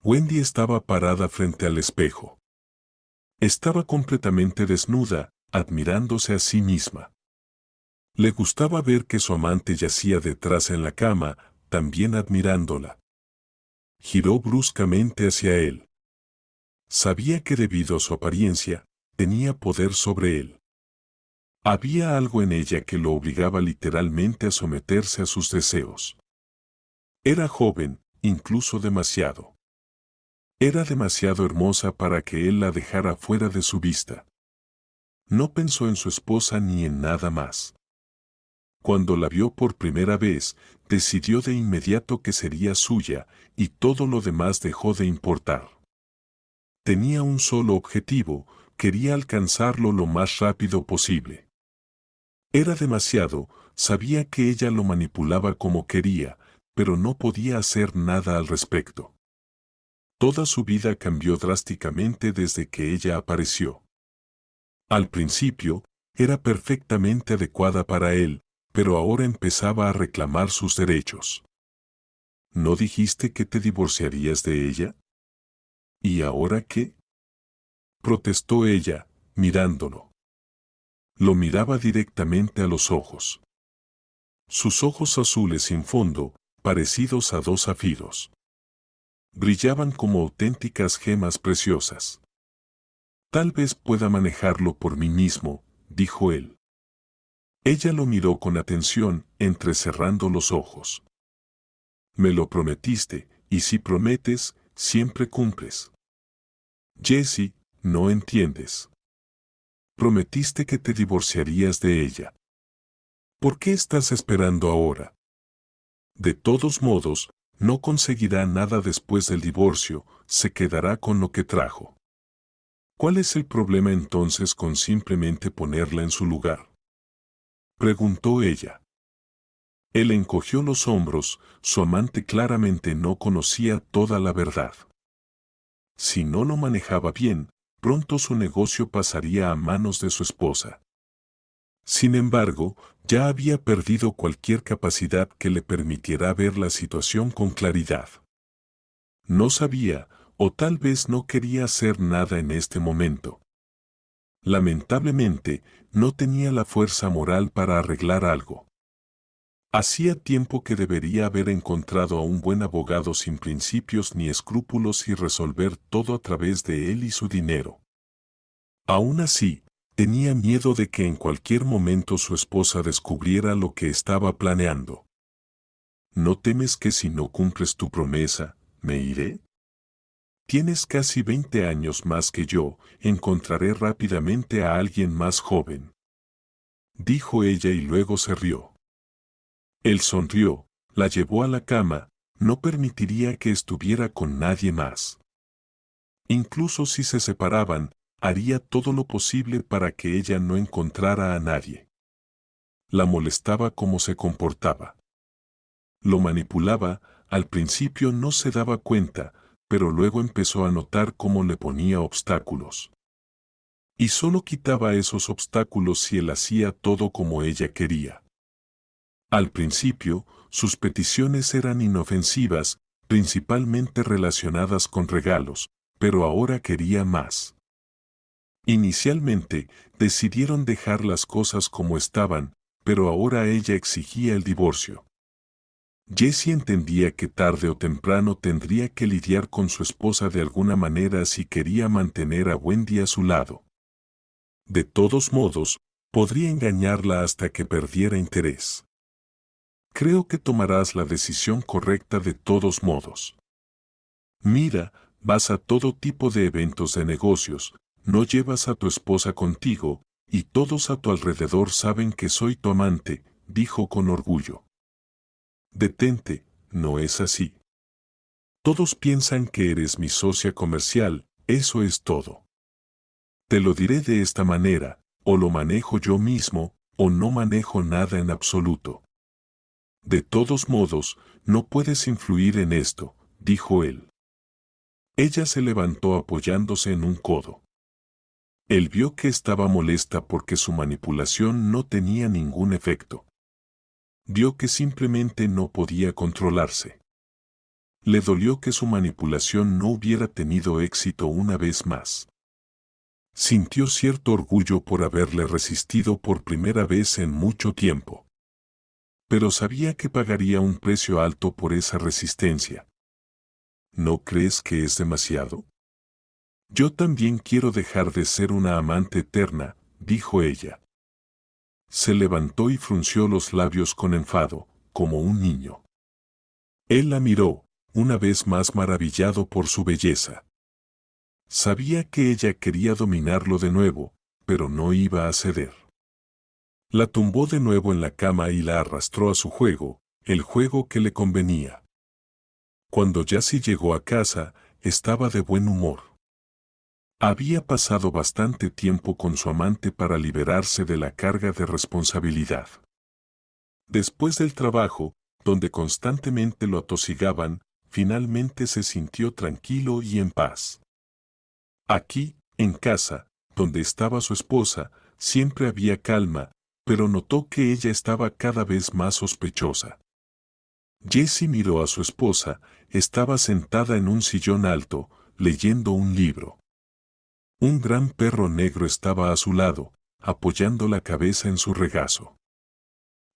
Wendy estaba parada frente al espejo. Estaba completamente desnuda, admirándose a sí misma. Le gustaba ver que su amante yacía detrás en la cama, también admirándola. Giró bruscamente hacia él. Sabía que debido a su apariencia, tenía poder sobre él. Había algo en ella que lo obligaba literalmente a someterse a sus deseos. Era joven, incluso demasiado. Era demasiado hermosa para que él la dejara fuera de su vista. No pensó en su esposa ni en nada más. Cuando la vio por primera vez, decidió de inmediato que sería suya, y todo lo demás dejó de importar. Tenía un solo objetivo, quería alcanzarlo lo más rápido posible. Era demasiado, sabía que ella lo manipulaba como quería, pero no podía hacer nada al respecto. Toda su vida cambió drásticamente desde que ella apareció. Al principio, era perfectamente adecuada para él, pero ahora empezaba a reclamar sus derechos. ¿No dijiste que te divorciarías de ella? ¿Y ahora qué? Protestó ella, mirándolo. Lo miraba directamente a los ojos. Sus ojos azules sin fondo, parecidos a dos zafiros. Brillaban como auténticas gemas preciosas. Tal vez pueda manejarlo por mí mismo, dijo él. Ella lo miró con atención, entrecerrando los ojos. Me lo prometiste, y si prometes, siempre cumples. Jessie, no entiendes. Prometiste que te divorciarías de ella. ¿Por qué estás esperando ahora? De todos modos, no conseguirá nada después del divorcio, se quedará con lo que trajo. ¿Cuál es el problema entonces con simplemente ponerla en su lugar? Preguntó ella. Él encogió los hombros, su amante claramente no conocía toda la verdad. Si no lo manejaba bien, pronto su negocio pasaría a manos de su esposa. Sin embargo, ya había perdido cualquier capacidad que le permitiera ver la situación con claridad. No sabía, o tal vez no quería hacer nada en este momento. Lamentablemente, no tenía la fuerza moral para arreglar algo. Hacía tiempo que debería haber encontrado a un buen abogado sin principios ni escrúpulos y resolver todo a través de él y su dinero. Aún así, tenía miedo de que en cualquier momento su esposa descubriera lo que estaba planeando. ¿No temes que si no cumples tu promesa, me iré? Tienes casi 20 años más que yo, encontraré rápidamente a alguien más joven. Dijo ella y luego se rió. Él sonrió, la llevó a la cama, no permitiría que estuviera con nadie más. Incluso si se separaban, haría todo lo posible para que ella no encontrara a nadie. La molestaba cómo se comportaba. Lo manipulaba, al principio no se daba cuenta, pero luego empezó a notar cómo le ponía obstáculos. Y solo quitaba esos obstáculos si él hacía todo como ella quería. Al principio, sus peticiones eran inofensivas, principalmente relacionadas con regalos, pero ahora quería más. Inicialmente, decidieron dejar las cosas como estaban, pero ahora ella exigía el divorcio. Jessie entendía que tarde o temprano tendría que lidiar con su esposa de alguna manera si quería mantener a Wendy a su lado. De todos modos, podría engañarla hasta que perdiera interés. Creo que tomarás la decisión correcta de todos modos. Mira, vas a todo tipo de eventos de negocios, no llevas a tu esposa contigo, y todos a tu alrededor saben que soy tu amante, dijo con orgullo. Detente, no es así. Todos piensan que eres mi socia comercial, eso es todo. Te lo diré de esta manera, o lo manejo yo mismo, o no manejo nada en absoluto. De todos modos, no puedes influir en esto, dijo él. Ella se levantó apoyándose en un codo. Él vio que estaba molesta porque su manipulación no tenía ningún efecto. Vio que simplemente no podía controlarse. Le dolió que su manipulación no hubiera tenido éxito una vez más. Sintió cierto orgullo por haberle resistido por primera vez en mucho tiempo. Pero sabía que pagaría un precio alto por esa resistencia. ¿No crees que es demasiado? Yo también quiero dejar de ser una amante eterna, dijo ella. Se levantó y frunció los labios con enfado, como un niño. Él la miró, una vez más maravillado por su belleza. Sabía que ella quería dominarlo de nuevo, pero no iba a ceder. La tumbó de nuevo en la cama y la arrastró a su juego, el juego que le convenía. Cuando Jessie llegó a casa, estaba de buen humor. Había pasado bastante tiempo con su amante para liberarse de la carga de responsabilidad. Después del trabajo, donde constantemente lo atosigaban, finalmente se sintió tranquilo y en paz. Aquí, en casa, donde estaba su esposa, siempre había calma, pero notó que ella estaba cada vez más sospechosa. Jessie miró a su esposa, estaba sentada en un sillón alto, leyendo un libro. Un gran perro negro estaba a su lado, apoyando la cabeza en su regazo.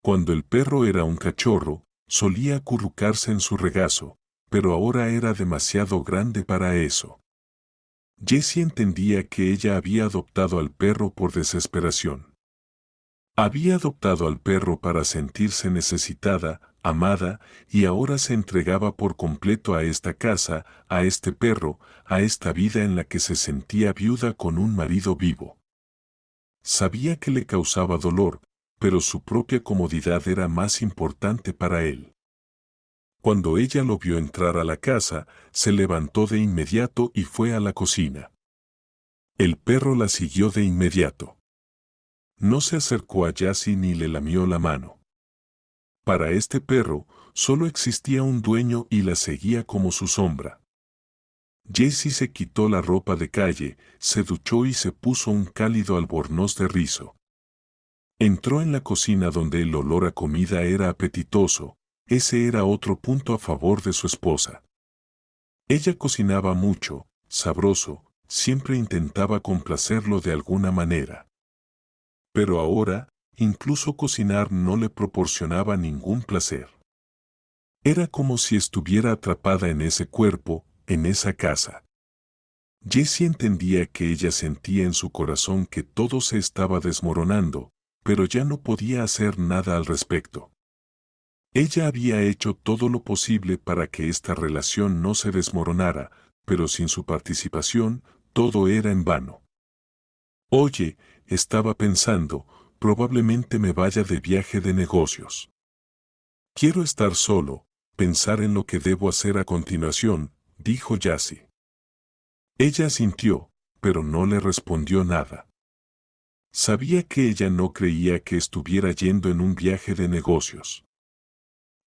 Cuando el perro era un cachorro, solía acurrucarse en su regazo, pero ahora era demasiado grande para eso. Jessie entendía que ella había adoptado al perro por desesperación. Había adoptado al perro para sentirse necesitada, amada, y ahora se entregaba por completo a esta casa, a este perro, a esta vida en la que se sentía viuda con un marido vivo. Sabía que le causaba dolor, pero su propia comodidad era más importante para él. Cuando ella lo vio entrar a la casa, se levantó de inmediato y fue a la cocina. El perro la siguió de inmediato. No se acercó a Jessie ni le lamió la mano. Para este perro, solo existía un dueño y la seguía como su sombra. Jessie se quitó la ropa de calle, se duchó y se puso un cálido albornoz de rizo. Entró en la cocina donde el olor a comida era apetitoso, ese era otro punto a favor de su esposa. Ella cocinaba mucho, sabroso, siempre intentaba complacerlo de alguna manera. Pero ahora, incluso cocinar no le proporcionaba ningún placer. Era como si estuviera atrapada en ese cuerpo, en esa casa. Jessie entendía que ella sentía en su corazón que todo se estaba desmoronando, pero ya no podía hacer nada al respecto. Ella había hecho todo lo posible para que esta relación no se desmoronara, pero sin su participación, todo era en vano. Oye, estaba pensando, probablemente me vaya de viaje de negocios. Quiero estar solo, pensar en lo que debo hacer a continuación, dijo Jessie. Ella asintió, pero no le respondió nada. Sabía que ella no creía que estuviera yendo en un viaje de negocios.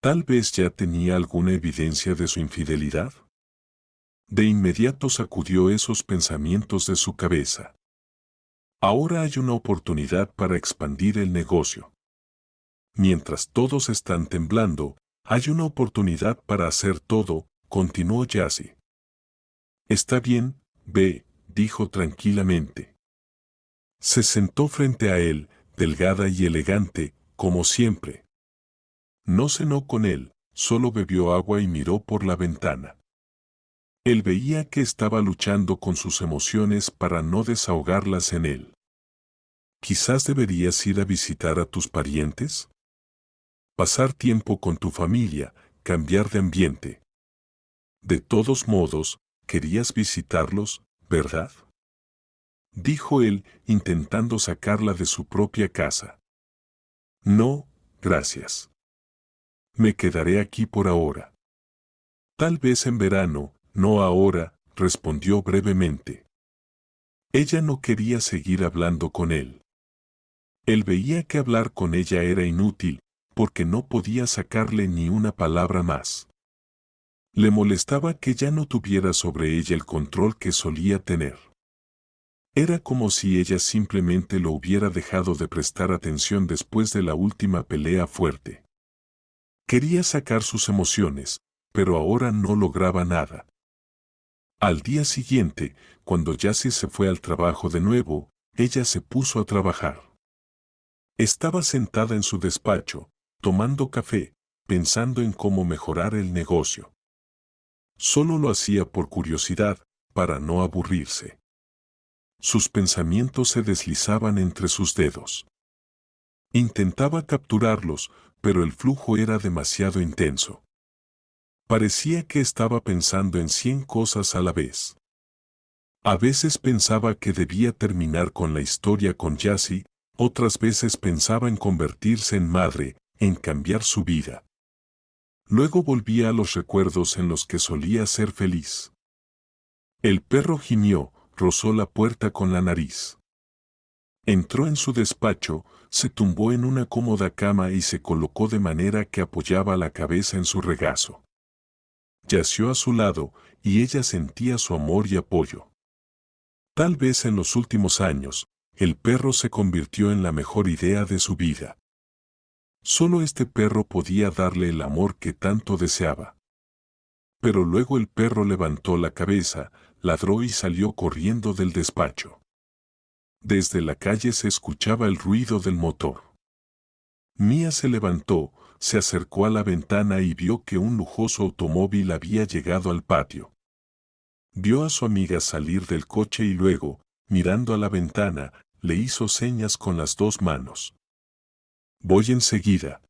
Tal vez ya tenía alguna evidencia de su infidelidad. De inmediato sacudió esos pensamientos de su cabeza. Ahora hay una oportunidad para expandir el negocio. Mientras todos están temblando, hay una oportunidad para hacer todo, continuó Jessie. Está bien, ve, dijo tranquilamente. Se sentó frente a él, delgada y elegante, como siempre. No cenó con él, solo bebió agua y miró por la ventana. Él veía que estaba luchando con sus emociones para no desahogarlas en él. ¿Quizás deberías ir a visitar a tus parientes? Pasar tiempo con tu familia, cambiar de ambiente. De todos modos, querías visitarlos, ¿verdad? Dijo él, intentando sacarla de su propia casa. No, gracias. Me quedaré aquí por ahora. Tal vez en verano, no ahora, respondió brevemente. Ella no quería seguir hablando con él. Él veía que hablar con ella era inútil, porque no podía sacarle ni una palabra más. Le molestaba que ya no tuviera sobre ella el control que solía tener. Era como si ella simplemente lo hubiera dejado de prestar atención después de la última pelea fuerte. Quería sacar sus emociones, pero ahora no lograba nada. Al día siguiente, cuando Jessie se fue al trabajo de nuevo, ella se puso a trabajar. Estaba sentada en su despacho, tomando café, pensando en cómo mejorar el negocio. Solo lo hacía por curiosidad, para no aburrirse. Sus pensamientos se deslizaban entre sus dedos. Intentaba capturarlos, pero el flujo era demasiado intenso. Parecía que estaba pensando en 100 cosas a la vez. A veces pensaba que debía terminar con la historia con Jessie, otras veces pensaba en convertirse en madre, en cambiar su vida. Luego volvía a los recuerdos en los que solía ser feliz. El perro gimió, rozó la puerta con la nariz. Entró en su despacho, se tumbó en una cómoda cama y se colocó de manera que apoyaba la cabeza en su regazo. Yació a su lado, y ella sentía su amor y apoyo. Tal vez en los últimos años, el perro se convirtió en la mejor idea de su vida. Solo este perro podía darle el amor que tanto deseaba. Pero luego el perro levantó la cabeza, ladró y salió corriendo del despacho. Desde la calle se escuchaba el ruido del motor. Mia se levantó, se acercó a la ventana y vio que un lujoso automóvil había llegado al patio. Vio a su amiga salir del coche y luego, mirando a la ventana, le hizo señas con las dos manos. «Voy enseguida»,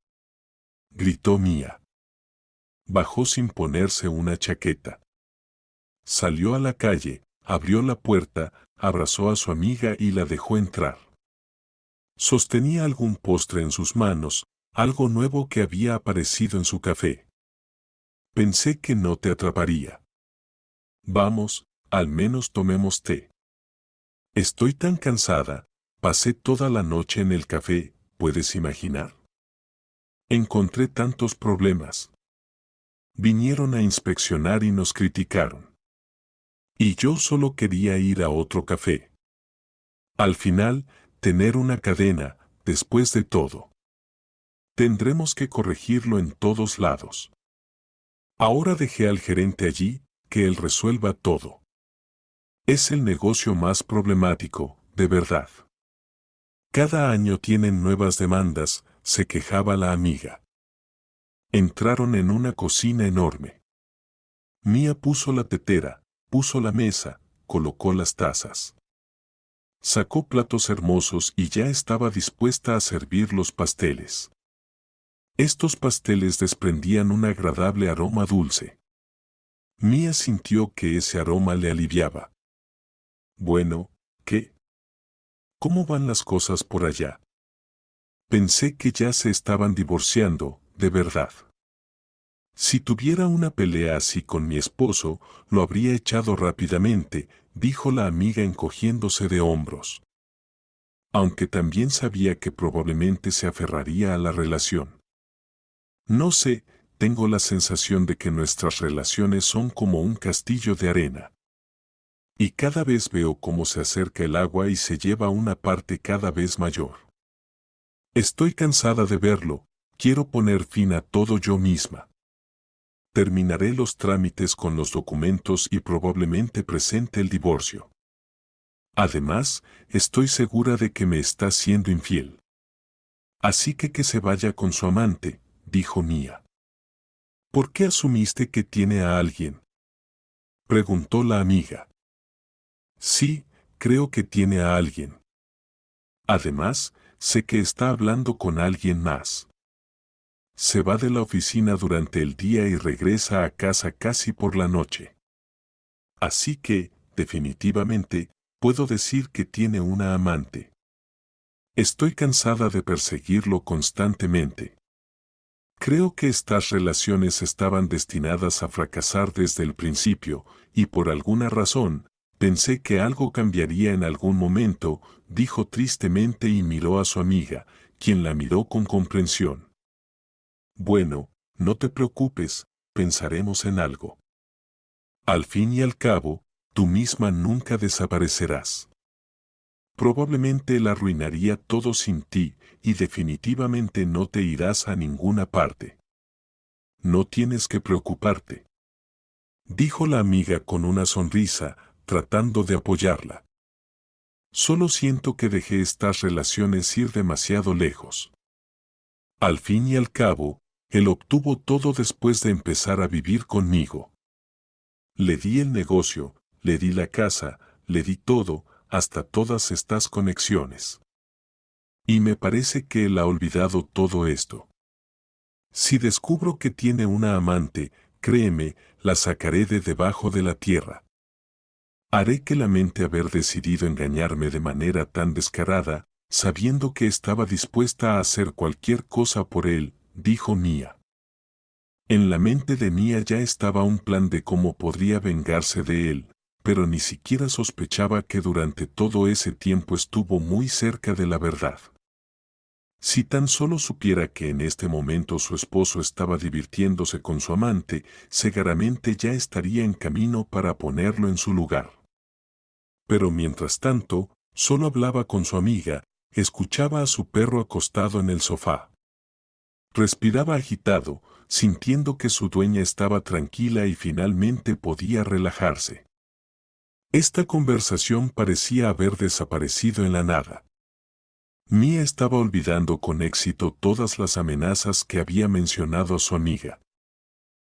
gritó Mia. Bajó sin ponerse una chaqueta. Salió a la calle, abrió la puerta, abrazó a su amiga y la dejó entrar. Sostenía algún postre en sus manos, algo nuevo que había aparecido en su café. «Pensé que no te atraparía. Vamos, al menos tomemos té. Estoy tan cansada, pasé toda la noche en el café, ¿puedes imaginar? Encontré tantos problemas. Vinieron a inspeccionar y nos criticaron. Y yo solo quería ir a otro café. Al final, tener una cadena, después de todo. Tendremos que corregirlo en todos lados. Ahora dejé al gerente allí, que él resuelva todo. Es el negocio más problemático, de verdad. Cada año tienen nuevas demandas», se quejaba la amiga. Entraron en una cocina enorme. Mia puso la tetera, puso la mesa, colocó las tazas. Sacó platos hermosos y ya estaba dispuesta a servir los pasteles. Estos pasteles desprendían un agradable aroma dulce. Mia sintió que ese aroma le aliviaba. «Bueno, ¿qué? ¿Cómo van las cosas por allá? Pensé que ya se estaban divorciando, de verdad. Si tuviera una pelea así con mi esposo, lo habría echado rápidamente», dijo la amiga encogiéndose de hombros. Aunque también sabía que probablemente se aferraría a la relación. «No sé, tengo la sensación de que nuestras relaciones son como un castillo de arena. Y cada vez veo cómo se acerca el agua y se lleva una parte cada vez mayor. Estoy cansada de verlo, quiero poner fin a todo yo misma. Terminaré los trámites con los documentos y probablemente presente el divorcio. Además, estoy segura de que me está siendo infiel. Así que se vaya con su amante», dijo Mia. «¿Por qué asumiste que tiene a alguien?», preguntó la amiga. «Sí, creo que tiene a alguien. Además, sé que está hablando con alguien más. Se va de la oficina durante el día y regresa a casa casi por la noche. Así que, definitivamente, puedo decir que tiene una amante. Estoy cansada de perseguirlo constantemente. Creo que estas relaciones estaban destinadas a fracasar desde el principio, y por alguna razón, pensé que algo cambiaría en algún momento», dijo tristemente y miró a su amiga, quien la miró con comprensión. «Bueno, no te preocupes, pensaremos en algo. Al fin y al cabo, tú misma nunca desaparecerás. Probablemente él arruinaría todo sin ti, y definitivamente no te irás a ninguna parte. no tienes que preocuparte, dijo la amiga con una sonrisa, tratando de apoyarla. Solo siento que dejé estas relaciones ir demasiado lejos. Al fin y al cabo, él obtuvo todo después de empezar a vivir conmigo. Le di el negocio, le di la casa, le di todo, hasta todas estas conexiones. Y me parece que él ha olvidado todo esto. Si descubro que tiene una amante, créeme, la sacaré de debajo de la tierra. Haré que lamente haber decidido engañarme de manera tan descarada, sabiendo que estaba dispuesta a hacer cualquier cosa por él, dijo Mia. En la mente de Mia ya estaba un plan de cómo podría vengarse de él, pero ni siquiera sospechaba que durante todo ese tiempo estuvo muy cerca de la verdad. Si tan solo supiera que en este momento su esposo estaba divirtiéndose con su amante, seguramente ya estaría en camino para ponerlo en su lugar. Pero mientras tanto, solo hablaba con su amiga, escuchaba a su perro acostado en el sofá. Respiraba agitado, sintiendo que su dueña estaba tranquila y finalmente podía relajarse. Esta conversación parecía haber desaparecido en la nada. Mia estaba olvidando con éxito todas las amenazas que había mencionado a su amiga.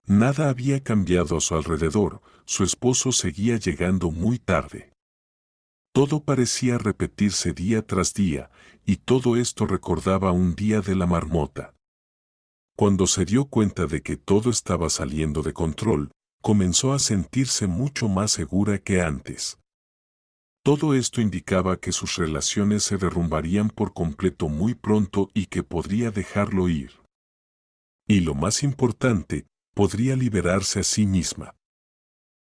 Nada había cambiado a su alrededor, su esposo seguía llegando muy tarde. Todo parecía repetirse día tras día, y todo esto recordaba un día de la marmota. Cuando se dio cuenta de que todo estaba saliendo de control, comenzó a sentirse mucho más segura que antes. Todo esto indicaba que sus relaciones se derrumbarían por completo muy pronto y que podría dejarlo ir. Y lo más importante, podría liberarse a sí misma.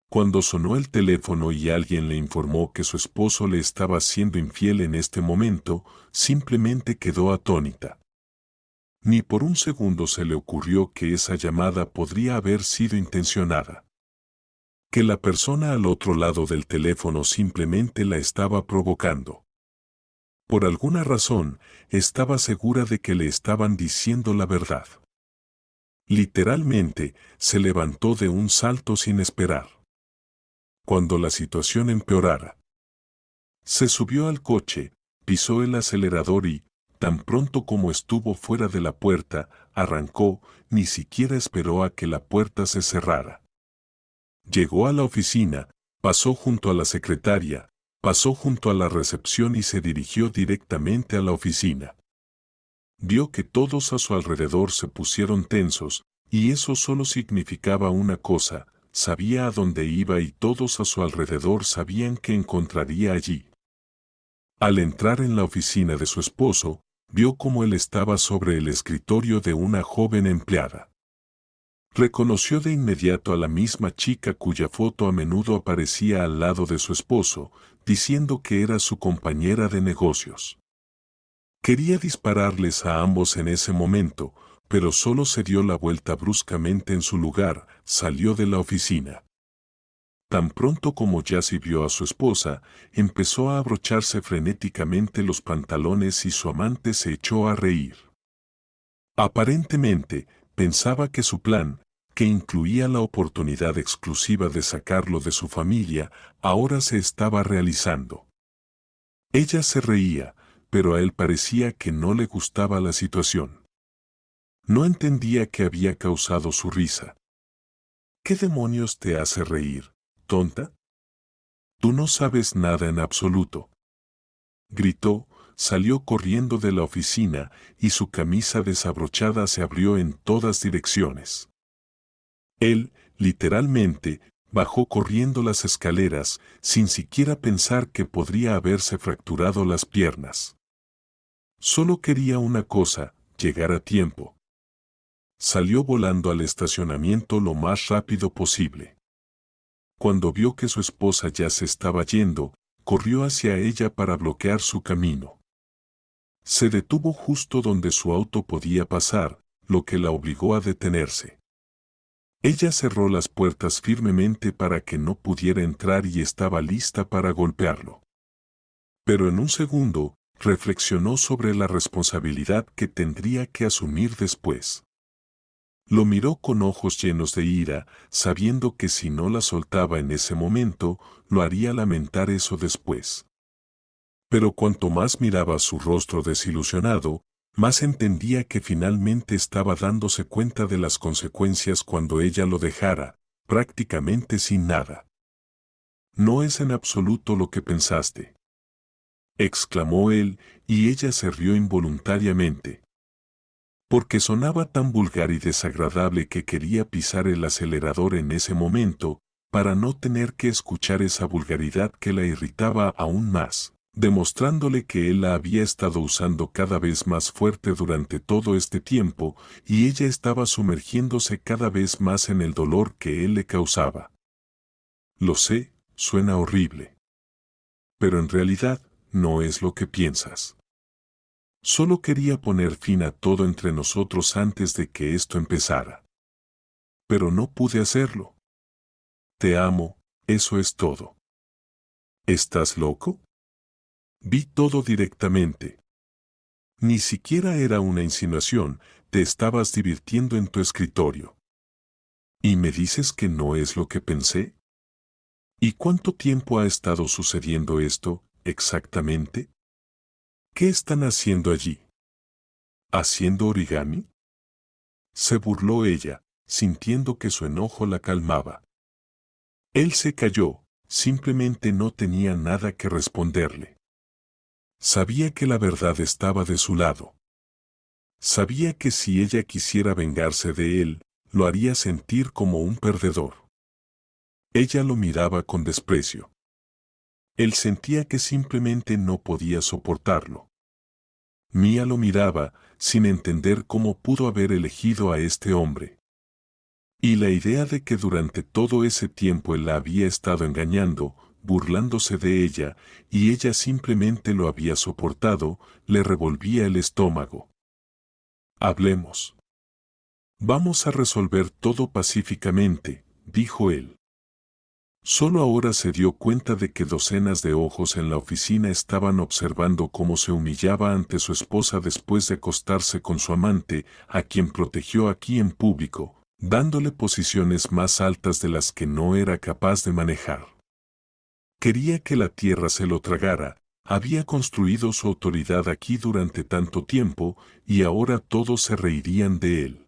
Cuando sonó el teléfono y alguien le informó que su esposo le estaba siendo infiel en este momento, simplemente quedó atónita. Ni por un segundo se le ocurrió que esa llamada podría haber sido intencionada. Que la persona al otro lado del teléfono simplemente la estaba provocando. Por alguna razón, estaba segura de que le estaban diciendo la verdad. Literalmente, se levantó de un salto sin esperar. Cuando la situación empeorara, se subió al coche, pisó el acelerador y, tan pronto como estuvo fuera de la puerta, arrancó, ni siquiera esperó a que la puerta se cerrara. Llegó a la oficina, pasó junto a la secretaria, pasó junto a la recepción y se dirigió directamente a la oficina. Vio que todos a su alrededor se pusieron tensos, y eso solo significaba una cosa: sabía a dónde iba y todos a su alrededor sabían que encontraría allí. Al entrar en la oficina de su esposo, vio cómo él estaba sobre el escritorio de una joven empleada. Reconoció de inmediato a la misma chica cuya foto a menudo aparecía al lado de su esposo, diciendo que era su compañera de negocios. Quería dispararles a ambos en ese momento, pero solo se dio la vuelta bruscamente en su lugar, salió de la oficina. Tan pronto como Jessie vio a su esposa, empezó a abrocharse frenéticamente los pantalones y su amante se echó a reír. Aparentemente, pensaba que su plan, que incluía la oportunidad exclusiva de sacarlo de su familia, ahora se estaba realizando. Ella se reía, pero a él parecía que no le gustaba la situación. No entendía qué había causado su risa. ¿Qué demonios te hace reír, tonta? Tú no sabes nada en absoluto. Gritó, salió corriendo de la oficina y su camisa desabrochada se abrió en todas direcciones. Él, literalmente, bajó corriendo las escaleras, sin siquiera pensar que podría haberse fracturado las piernas. Solo quería una cosa: llegar a tiempo. Salió volando al estacionamiento lo más rápido posible. Cuando vio que su esposa ya se estaba yendo, corrió hacia ella para bloquear su camino. Se detuvo justo donde su auto podía pasar, lo que la obligó a detenerse. Ella cerró las puertas firmemente para que no pudiera entrar y estaba lista para golpearlo. Pero en un segundo, reflexionó sobre la responsabilidad que tendría que asumir después. Lo miró con ojos llenos de ira, sabiendo que si no la soltaba en ese momento, lo haría lamentar eso después. Pero cuanto más miraba su rostro desilusionado, más entendía que finalmente estaba dándose cuenta de las consecuencias cuando ella lo dejara, prácticamente sin nada. No es en absoluto lo que pensaste, exclamó él, y ella se rió involuntariamente. Porque sonaba tan vulgar y desagradable que quería pisar el acelerador en ese momento, para no tener que escuchar esa vulgaridad que la irritaba aún más, demostrándole que él la había estado usando cada vez más fuerte durante todo este tiempo, y ella estaba sumergiéndose cada vez más en el dolor que él le causaba. Lo sé, suena horrible. Pero en realidad, no es lo que piensas. Solo quería poner fin a todo entre nosotros antes de que esto empezara. Pero no pude hacerlo. Te amo, eso es todo. ¿Estás loco? Vi todo directamente. Ni siquiera era una insinuación, te estabas divirtiendo en tu escritorio. ¿Y me dices que no es lo que pensé? ¿Y cuánto tiempo ha estado sucediendo esto, exactamente? ¿Qué están haciendo allí? ¿Haciendo origami? Se burló ella, sintiendo que su enojo la calmaba. Él se calló, simplemente no tenía nada que responderle. Sabía que la verdad estaba de su lado. Sabía que si ella quisiera vengarse de él, lo haría sentir como un perdedor. Ella lo miraba con desprecio. Él sentía que simplemente no podía soportarlo. Mía lo miraba, sin entender cómo pudo haber elegido a este hombre. Y la idea de que durante todo ese tiempo él la había estado engañando, burlándose de ella, y ella simplemente lo había soportado, le revolvía el estómago. Hablemos. Vamos a resolver todo pacíficamente, dijo él. Solo ahora se dio cuenta de que docenas de ojos en la oficina estaban observando cómo se humillaba ante su esposa después de acostarse con su amante, a quien protegió aquí en público, dándole posiciones más altas de las que no era capaz de manejar. Quería que la tierra se lo tragara, había construido su autoridad aquí durante tanto tiempo, y ahora todos se reirían de él.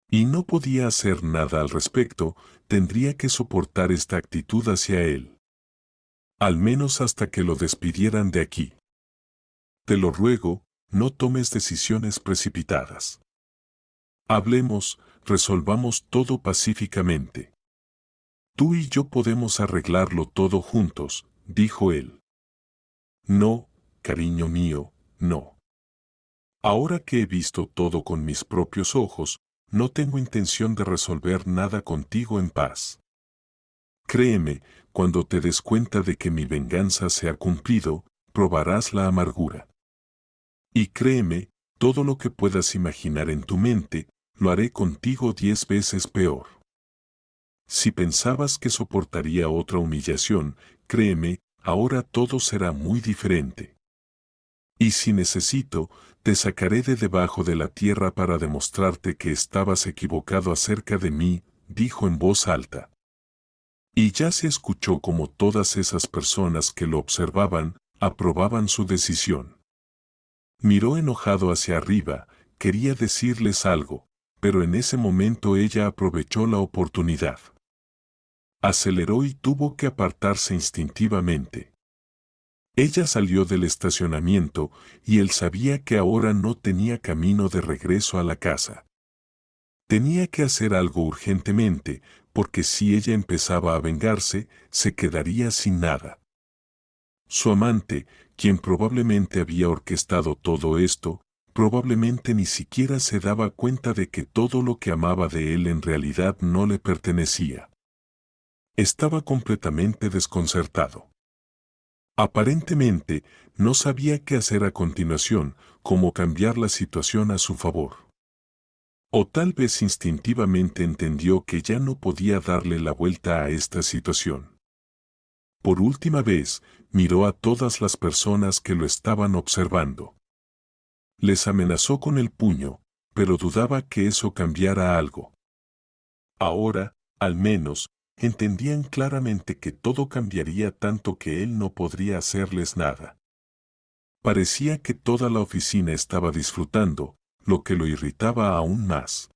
Y no podía hacer nada al respecto, tendría que soportar esta actitud hacia él. Al menos hasta que lo despidieran de aquí. Te lo ruego, no tomes decisiones precipitadas. Hablemos, resolvamos todo pacíficamente. Tú y yo podemos arreglarlo todo juntos, dijo él. No, cariño mío, no. Ahora que he visto todo con mis propios ojos, no tengo intención de resolver nada contigo en paz. Créeme, cuando te des cuenta de que mi venganza se ha cumplido, probarás la amargura. Y créeme, todo lo que puedas imaginar en tu mente, lo haré contigo 10 veces peor. Si pensabas que soportaría otra humillación, créeme, ahora todo será muy diferente. Y si necesito, te sacaré de debajo de la tierra para demostrarte que estabas equivocado acerca de mí, dijo en voz alta. Y ya se escuchó como todas esas personas que lo observaban, aprobaban su decisión. Miró enojado hacia arriba, quería decirles algo, pero en ese momento ella aprovechó la oportunidad. Aceleró y tuvo que apartarse instintivamente. Ella salió del estacionamiento y él sabía que ahora no tenía camino de regreso a la casa. Tenía que hacer algo urgentemente, porque si ella empezaba a vengarse, se quedaría sin nada. Su amante, quien probablemente había orquestado todo esto, probablemente ni siquiera se daba cuenta de que todo lo que amaba de él en realidad no le pertenecía. Estaba completamente desconcertado. Aparentemente, no sabía qué hacer a continuación, cómo cambiar la situación a su favor. O tal vez instintivamente entendió que ya no podía darle la vuelta a esta situación. Por última vez, miró a todas las personas que lo estaban observando. Les amenazó con el puño, pero dudaba que eso cambiara algo. Ahora, al menos, entendían claramente que todo cambiaría tanto que él no podría hacerles nada. Parecía que toda la oficina estaba disfrutando, lo que lo irritaba aún más.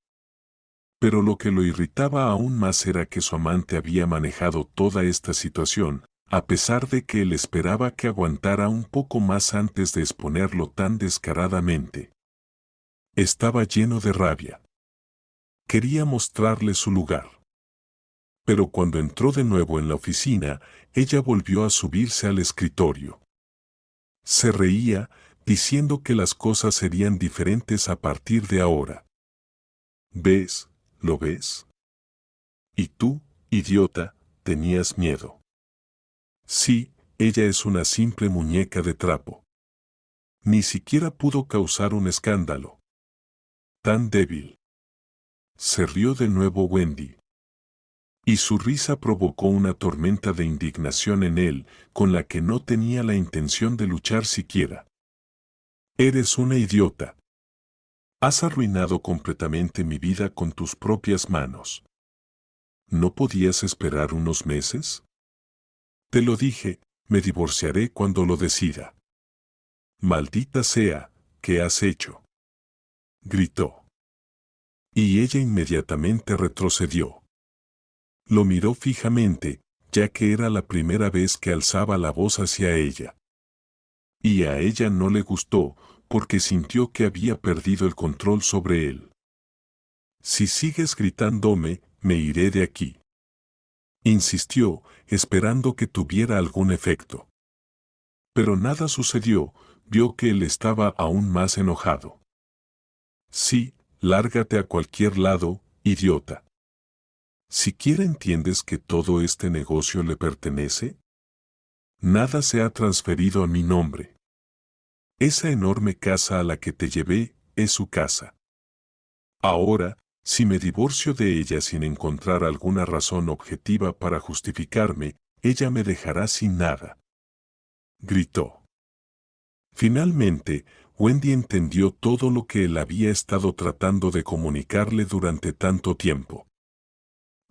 Pero lo que lo irritaba aún más era que su amante había manejado toda esta situación, a pesar de que él esperaba que aguantara un poco más antes de exponerlo tan descaradamente. Estaba lleno de rabia. Quería mostrarle su lugar. Pero cuando entró de nuevo en la oficina, ella volvió a subirse al escritorio. Se reía, diciendo que las cosas serían diferentes a partir de ahora. ¿Ves? ¿Lo ves? Y tú, idiota, tenías miedo. Sí, ella es una simple muñeca de trapo. Ni siquiera pudo causar un escándalo. Tan débil. Se rió de nuevo Wendy. Y su risa provocó una tormenta de indignación en él, con la que no tenía la intención de luchar siquiera. Eres una idiota. Has arruinado completamente mi vida con tus propias manos. ¿No podías esperar unos meses? Te lo dije, me divorciaré cuando lo decida. Maldita sea, ¿qué has hecho? Gritó. Y ella inmediatamente retrocedió. Lo miró fijamente, ya que era la primera vez que alzaba la voz hacia ella. Y a ella no le gustó, porque sintió que había perdido el control sobre él. Si sigues gritándome, me iré de aquí. Insistió, esperando que tuviera algún efecto. Pero nada sucedió, vio que él estaba aún más enojado. Sí, lárgate a cualquier lado, idiota. ¿Siquiera entiendes que todo este negocio le pertenece? Nada se ha transferido a mi nombre. Esa enorme casa a la que te llevé es su casa. Ahora, si me divorcio de ella sin encontrar alguna razón objetiva para justificarme, ella me dejará sin nada. Gritó. Finalmente, Wendy entendió todo lo que él había estado tratando de comunicarle durante tanto tiempo.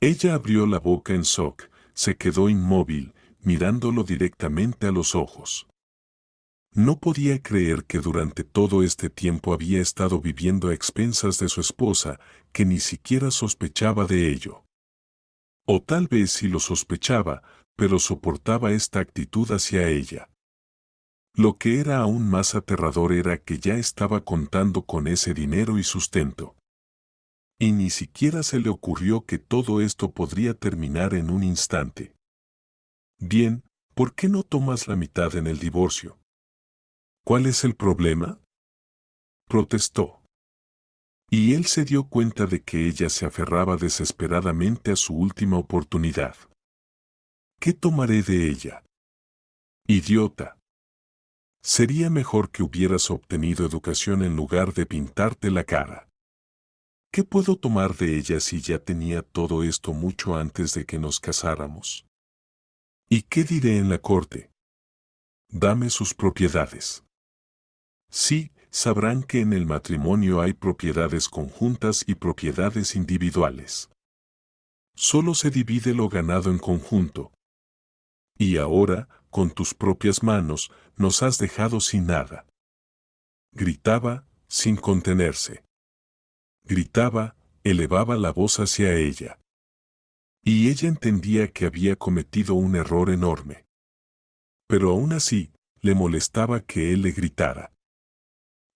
Ella abrió la boca en shock, se quedó inmóvil, mirándolo directamente a los ojos. No podía creer que durante todo este tiempo había estado viviendo a expensas de su esposa, que ni siquiera sospechaba de ello. O tal vez sí lo sospechaba, pero soportaba esta actitud hacia ella. Lo que era aún más aterrador era que ya estaba contando con ese dinero y sustento. Y ni siquiera se le ocurrió que todo esto podría terminar en un instante. Bien, ¿por qué no tomas la mitad en el divorcio? ¿Cuál es el problema? Protestó. Y él se dio cuenta de que ella se aferraba desesperadamente a su última oportunidad. ¿Qué tomaré de ella? Idiota. Sería mejor que hubieras obtenido educación en lugar de pintarte la cara. ¿Qué puedo tomar de ella si ya tenía todo esto mucho antes de que nos casáramos? ¿Y qué diré en la corte? Dame sus propiedades. Sí, sabrán que en el matrimonio hay propiedades conjuntas y propiedades individuales. Solo se divide lo ganado en conjunto. Y ahora, con tus propias manos, nos has dejado sin nada. Gritaba, sin contenerse. Gritaba, elevaba la voz hacia ella. Y ella entendía que había cometido un error enorme. Pero aún así, le molestaba que él le gritara.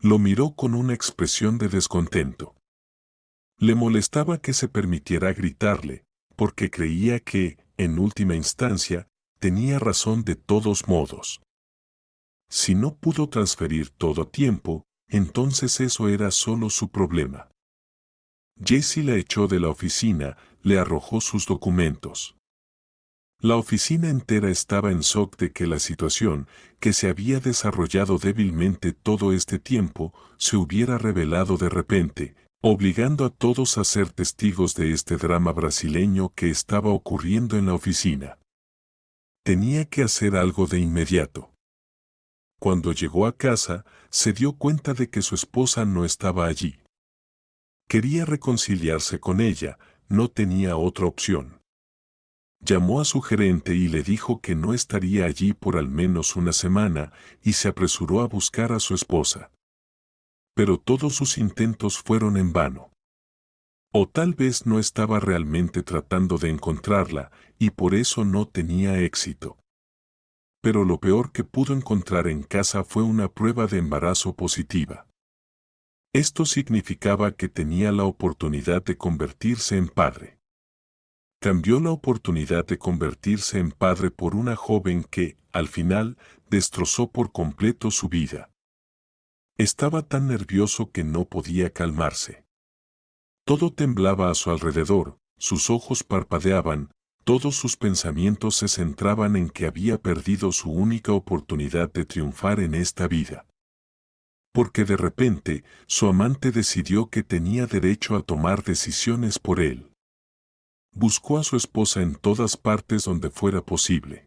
Lo miró con una expresión de descontento. Le molestaba que se permitiera gritarle, porque creía que, en última instancia, tenía razón de todos modos. Si no pudo transferir todo a tiempo, entonces eso era solo su problema. Jessie la echó de la oficina, le arrojó sus documentos. La oficina entera estaba en shock de que la situación, que se había desarrollado débilmente todo este tiempo, se hubiera revelado de repente, obligando a todos a ser testigos de este drama brasileño que estaba ocurriendo en la oficina. Tenía que hacer algo de inmediato. Cuando llegó a casa, se dio cuenta de que su esposa no estaba allí. Quería reconciliarse con ella, no tenía otra opción. Llamó a su gerente y le dijo que no estaría allí por al menos una semana y se apresuró a buscar a su esposa. Pero todos sus intentos fueron en vano. O tal vez no estaba realmente tratando de encontrarla y por eso no tenía éxito. Pero lo peor que pudo encontrar en casa fue una prueba de embarazo positiva. Esto significaba que tenía la oportunidad de convertirse en padre. Cambió la oportunidad de convertirse en padre por una joven que, al final, destrozó por completo su vida. Estaba tan nervioso que no podía calmarse. Todo temblaba a su alrededor, sus ojos parpadeaban, todos sus pensamientos se centraban en que había perdido su única oportunidad de triunfar en esta vida. Porque de repente, su amante decidió que tenía derecho a tomar decisiones por él. Buscó a su esposa en todas partes donde fuera posible.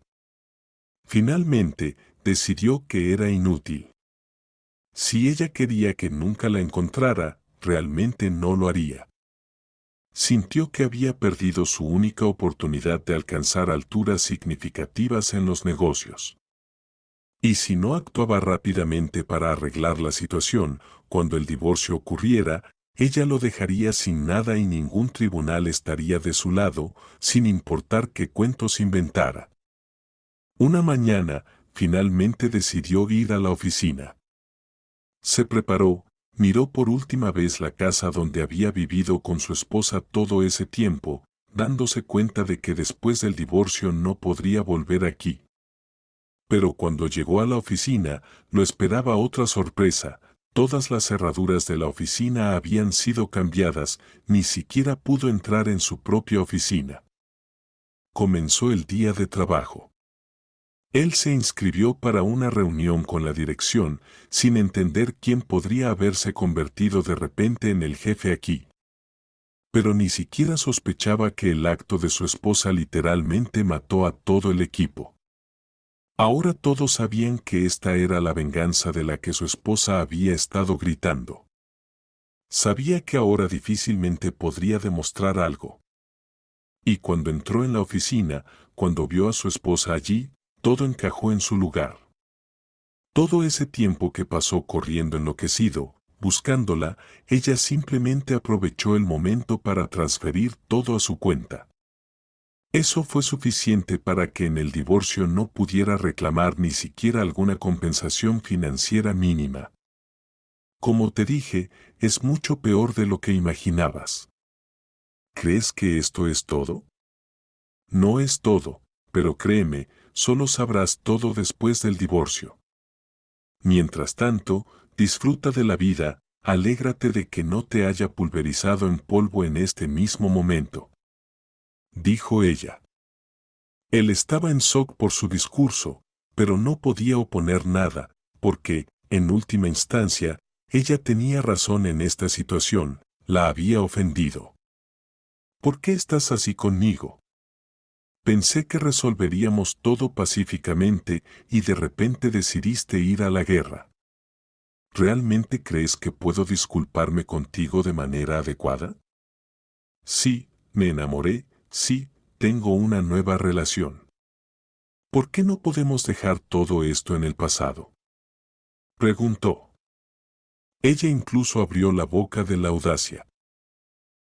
Finalmente, decidió que era inútil. Si ella quería que nunca la encontrara, realmente no lo haría. Sintió que había perdido su única oportunidad de alcanzar alturas significativas en los negocios. Y si no actuaba rápidamente para arreglar la situación, cuando el divorcio ocurriera, ella lo dejaría sin nada y ningún tribunal estaría de su lado, sin importar qué cuentos inventara. Una mañana, finalmente decidió ir a la oficina. Se preparó, miró por última vez la casa donde había vivido con su esposa todo ese tiempo, dándose cuenta de que después del divorcio no podría volver aquí. Pero cuando llegó a la oficina, lo esperaba otra sorpresa. Todas las cerraduras de la oficina habían sido cambiadas, ni siquiera pudo entrar en su propia oficina. Comenzó el día de trabajo. Él se inscribió para una reunión con la dirección, sin entender quién podría haberse convertido de repente en el jefe aquí. Pero ni siquiera sospechaba que el acto de su esposa literalmente mató a todo el equipo. Ahora todos sabían que esta era la venganza de la que su esposa había estado gritando. Sabía que ahora difícilmente podría demostrar algo. Y cuando entró en la oficina, cuando vio a su esposa allí, todo encajó en su lugar. Todo ese tiempo que pasó corriendo enloquecido, buscándola, ella simplemente aprovechó el momento para transferir todo a su cuenta. Eso fue suficiente para que en el divorcio no pudiera reclamar ni siquiera alguna compensación financiera mínima. Como te dije, es mucho peor de lo que imaginabas. ¿Crees que esto es todo? No es todo, pero créeme, solo sabrás todo después del divorcio. Mientras tanto, disfruta de la vida, alégrate de que no te haya pulverizado en polvo en este mismo momento. Dijo ella. Él estaba en shock por su discurso, pero no podía oponer nada, porque, en última instancia, ella tenía razón en esta situación, la había ofendido. ¿Por qué estás así conmigo? Pensé que resolveríamos todo pacíficamente y de repente decidiste ir a la guerra. ¿Realmente crees que puedo disculparme contigo de manera adecuada? Sí, me enamoré, sí, tengo una nueva relación. ¿Por qué no podemos dejar todo esto en el pasado? Preguntó. Ella incluso abrió la boca de la audacia.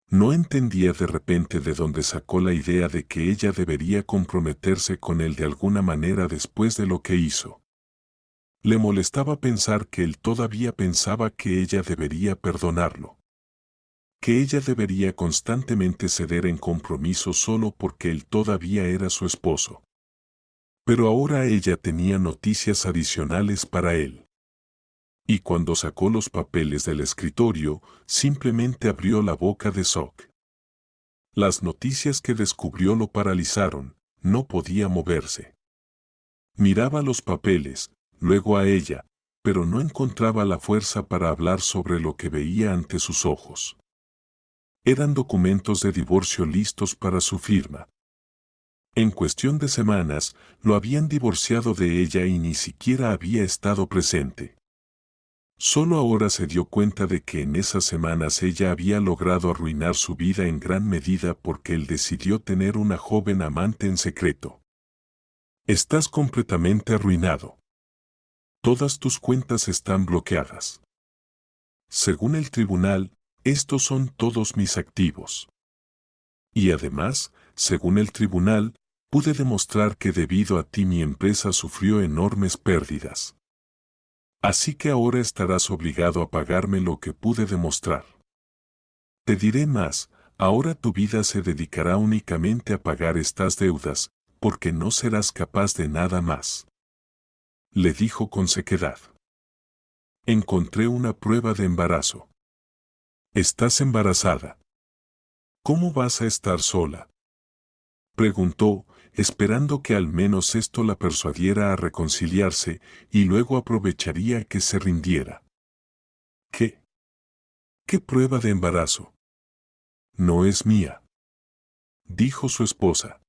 No entendía de repente de dónde sacó la idea de que ella debería comprometerse con él de alguna manera después de lo que hizo. Le molestaba pensar que él todavía pensaba que ella debería perdonarlo. Que ella debería constantemente ceder en compromiso solo porque él todavía era su esposo. Pero ahora ella tenía noticias adicionales para él. Y cuando sacó los papeles del escritorio, simplemente abrió la boca de shock. Las noticias que descubrió lo paralizaron, no podía moverse. Miraba los papeles, luego a ella, pero no encontraba la fuerza para hablar sobre lo que veía ante sus ojos. Eran documentos de divorcio listos para su firma. En cuestión de semanas, lo habían divorciado de ella y ni siquiera había estado presente. Solo ahora se dio cuenta de que en esas semanas ella había logrado arruinar su vida en gran medida porque él decidió tener una joven amante en secreto. Estás completamente arruinado. Todas tus cuentas están bloqueadas. Según el tribunal, estos son todos mis activos. Y además, según el tribunal, pude demostrar que debido a ti mi empresa sufrió enormes pérdidas. Así que ahora estarás obligado a pagarme lo que pude demostrar. Te diré más, ahora tu vida se dedicará únicamente a pagar estas deudas, porque no serás capaz de nada más. Le dijo con sequedad. Encontré una prueba de embarazo. Estás embarazada. ¿Cómo vas a estar sola? Preguntó, esperando que al menos esto la persuadiera a reconciliarse, y luego aprovecharía que se rindiera. ¿Qué? ¿Qué prueba de embarazo? No es mía, dijo su esposa.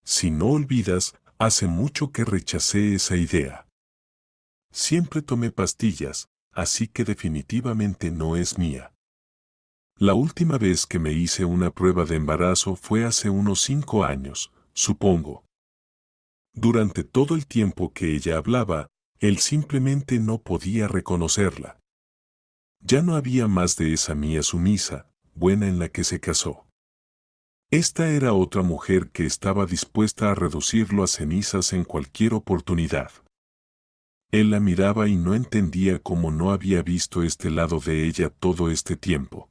Si no olvidas, hace mucho que rechacé esa idea. Siempre tomé pastillas, así que definitivamente no es mía. La última vez que me hice una prueba de embarazo fue hace unos 5 años, supongo. Durante todo el tiempo que ella hablaba, él simplemente no podía reconocerla. Ya no había más de esa Mía sumisa, buena en la que se casó. Esta era otra mujer que estaba dispuesta a reducirlo a cenizas en cualquier oportunidad. Él la miraba y no entendía cómo no había visto este lado de ella todo este tiempo.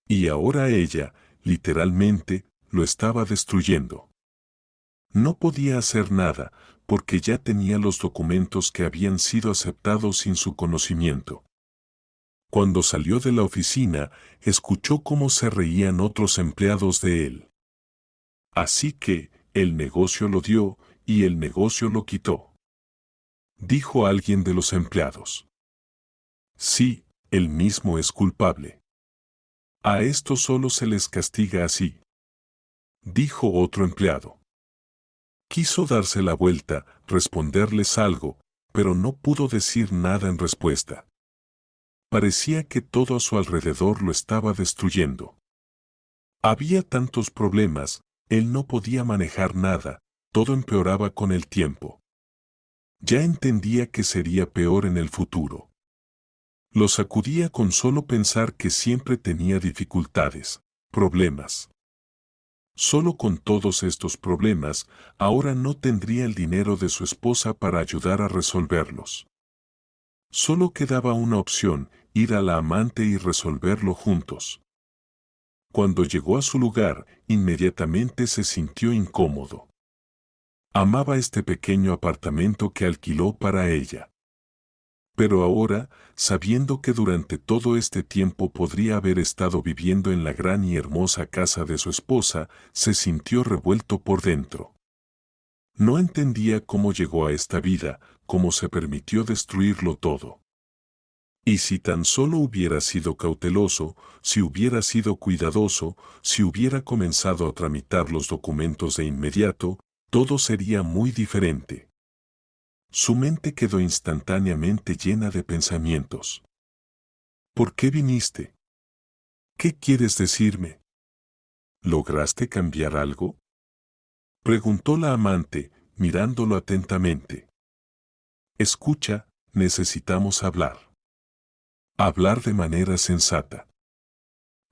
Y ahora ella, literalmente, lo estaba destruyendo. No podía hacer nada, porque ya tenía los documentos que habían sido aceptados sin su conocimiento. Cuando salió de la oficina, escuchó cómo se reían otros empleados de él. Así que, el negocio lo dio, y el negocio lo quitó. Dijo alguien de los empleados. Sí, él mismo es culpable. A estos solo se les castiga así. Dijo otro empleado. Quiso darse la vuelta, responderles algo, pero no pudo decir nada en respuesta. Parecía que todo a su alrededor lo estaba destruyendo. Había tantos problemas, él no podía manejar nada, todo empeoraba con el tiempo. Ya entendía que sería peor en el futuro. Lo sacudía con solo pensar que siempre tenía dificultades, problemas. Solo con todos estos problemas, ahora no tendría el dinero de su esposa para ayudar a resolverlos. Solo quedaba una opción, ir a la amante y resolverlo juntos. Cuando llegó a su lugar, inmediatamente se sintió incómodo. Amaba este pequeño apartamento que alquiló para ella. Pero ahora, sabiendo que durante todo este tiempo podría haber estado viviendo en la gran y hermosa casa de su esposa, se sintió revuelto por dentro. No entendía cómo llegó a esta vida, cómo se permitió destruirlo todo. Y si tan solo hubiera sido cauteloso, si hubiera sido cuidadoso, si hubiera comenzado a tramitar los documentos de inmediato, todo sería muy diferente. Su mente quedó instantáneamente llena de pensamientos. ¿Por qué viniste? ¿Qué quieres decirme? ¿Lograste cambiar algo? Preguntó la amante, mirándolo atentamente. Escucha, necesitamos hablar. Hablar de manera sensata.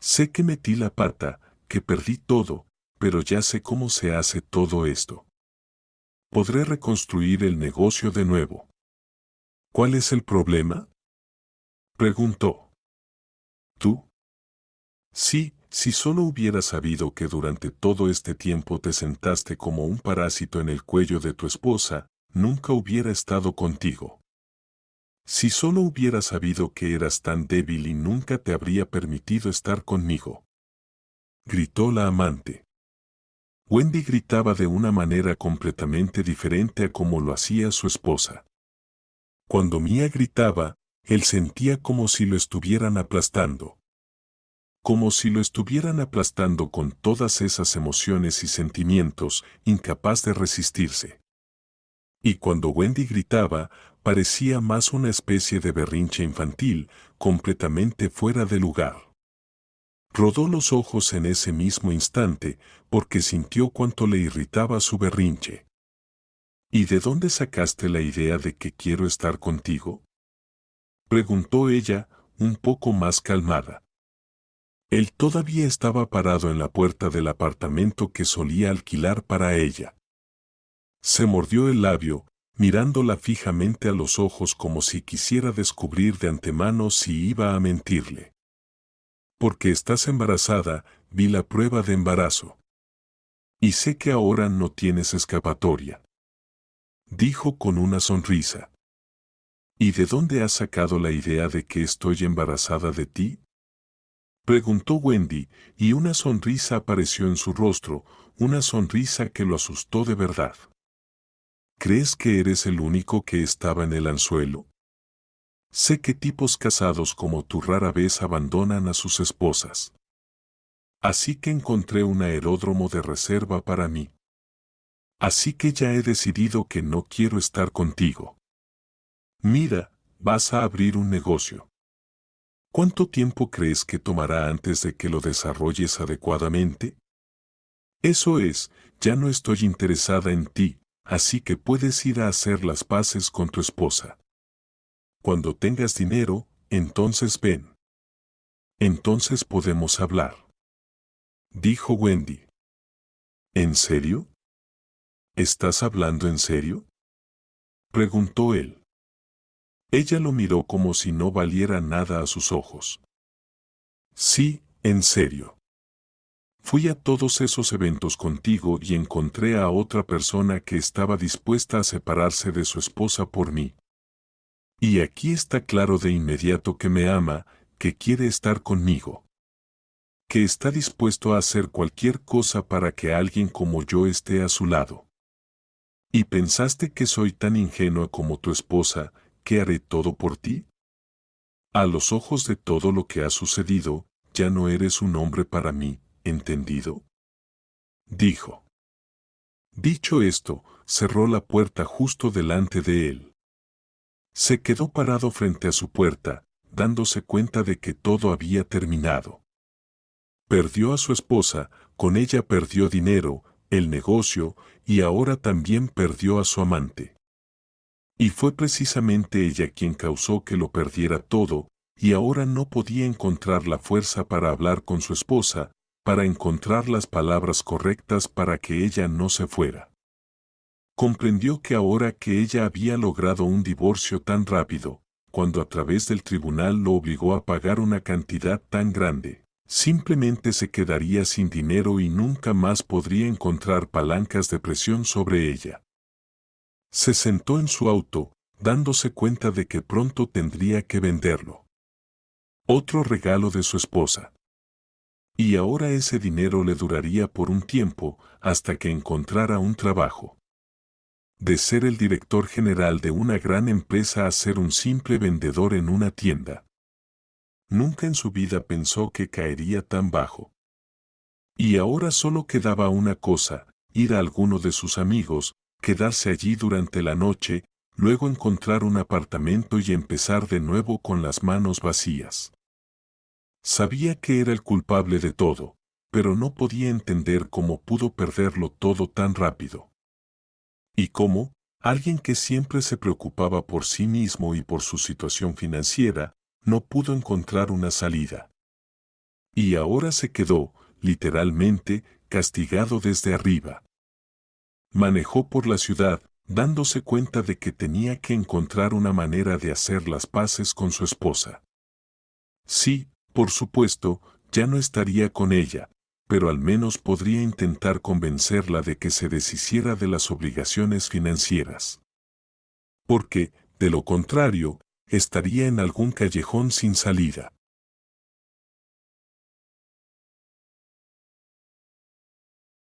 Sé que metí la pata, que perdí todo, pero ya sé cómo se hace todo esto. Podré reconstruir el negocio de nuevo. ¿Cuál es el problema? Preguntó. ¿Tú? Sí, si solo hubiera sabido que durante todo este tiempo te sentaste como un parásito en el cuello de tu esposa, nunca hubiera estado contigo. Si solo hubiera sabido que eras tan débil y nunca te habría permitido estar conmigo. Gritó la amante. Wendy gritaba de una manera completamente diferente a como lo hacía su esposa. Cuando Mia gritaba, él sentía como si lo estuvieran aplastando. Como si lo estuvieran aplastando con todas esas emociones y sentimientos, incapaz de resistirse. Y cuando Wendy gritaba, parecía más una especie de berrinche infantil, completamente fuera de lugar. Rodó los ojos en ese mismo instante, porque sintió cuánto le irritaba su berrinche. ¿Y de dónde sacaste la idea de que quiero estar contigo?, preguntó ella, un poco más calmada. Él todavía estaba parado en la puerta del apartamento que solía alquilar para ella. Se mordió el labio, mirándola fijamente a los ojos como si quisiera descubrir de antemano si iba a mentirle. Porque estás embarazada, vi la prueba de embarazo. Y sé que ahora no tienes escapatoria, dijo con una sonrisa. ¿Y de dónde has sacado la idea de que estoy embarazada de ti?, preguntó Wendy, y una sonrisa apareció en su rostro, una sonrisa que lo asustó de verdad. ¿Crees que eres el único que estaba en el anzuelo? Sé que tipos casados como tú rara vez abandonan a sus esposas. Así que encontré un aeródromo de reserva para mí. Así que ya he decidido que no quiero estar contigo. Mira, vas a abrir un negocio. ¿Cuánto tiempo crees que tomará antes de que lo desarrolles adecuadamente? Eso es, ya no estoy interesada en ti, así que puedes ir a hacer las paces con tu esposa. Cuando tengas dinero, entonces ven. Entonces podemos hablar, dijo Wendy. ¿En serio? ¿Estás hablando en serio?, preguntó él. Ella lo miró como si no valiera nada a sus ojos. Sí, en serio. Fui a todos esos eventos contigo y encontré a otra persona que estaba dispuesta a separarse de su esposa por mí. Y aquí está claro de inmediato que me ama, que quiere estar conmigo. Que está dispuesto a hacer cualquier cosa para que alguien como yo esté a su lado. ¿Y pensaste que soy tan ingenua como tu esposa, que haré todo por ti? A los ojos de todo lo que ha sucedido, ya no eres un hombre para mí, ¿entendido?, dijo. Dicho esto, cerró la puerta justo delante de él. Se quedó parado frente a su puerta, dándose cuenta de que todo había terminado. Perdió a su esposa, con ella perdió dinero, el negocio, y ahora también perdió a su amante. Y fue precisamente ella quien causó que lo perdiera todo, y ahora no podía encontrar la fuerza para hablar con su esposa, para encontrar las palabras correctas para que ella no se fuera. Comprendió que ahora que ella había logrado un divorcio tan rápido, cuando a través del tribunal lo obligó a pagar una cantidad tan grande, simplemente se quedaría sin dinero y nunca más podría encontrar palancas de presión sobre ella. Se sentó en su auto, dándose cuenta de que pronto tendría que venderlo. Otro regalo de su esposa. Y ahora ese dinero le duraría por un tiempo, hasta que encontrara un trabajo. De ser el director general de una gran empresa a ser un simple vendedor en una tienda. Nunca en su vida pensó que caería tan bajo. Y ahora solo quedaba una cosa, ir a alguno de sus amigos, quedarse allí durante la noche, luego encontrar un apartamento y empezar de nuevo con las manos vacías. Sabía que era el culpable de todo, pero no podía entender cómo pudo perderlo todo tan rápido. Y cómo, alguien que siempre se preocupaba por sí mismo y por su situación financiera, no pudo encontrar una salida. Y ahora se quedó, literalmente, castigado desde arriba. Manejó por la ciudad, dándose cuenta de que tenía que encontrar una manera de hacer las paces con su esposa. Sí, por supuesto, ya no estaría con ella, pero al menos podría intentar convencerla de que se deshiciera de las obligaciones financieras. Porque, de lo contrario, estaría en algún callejón sin salida.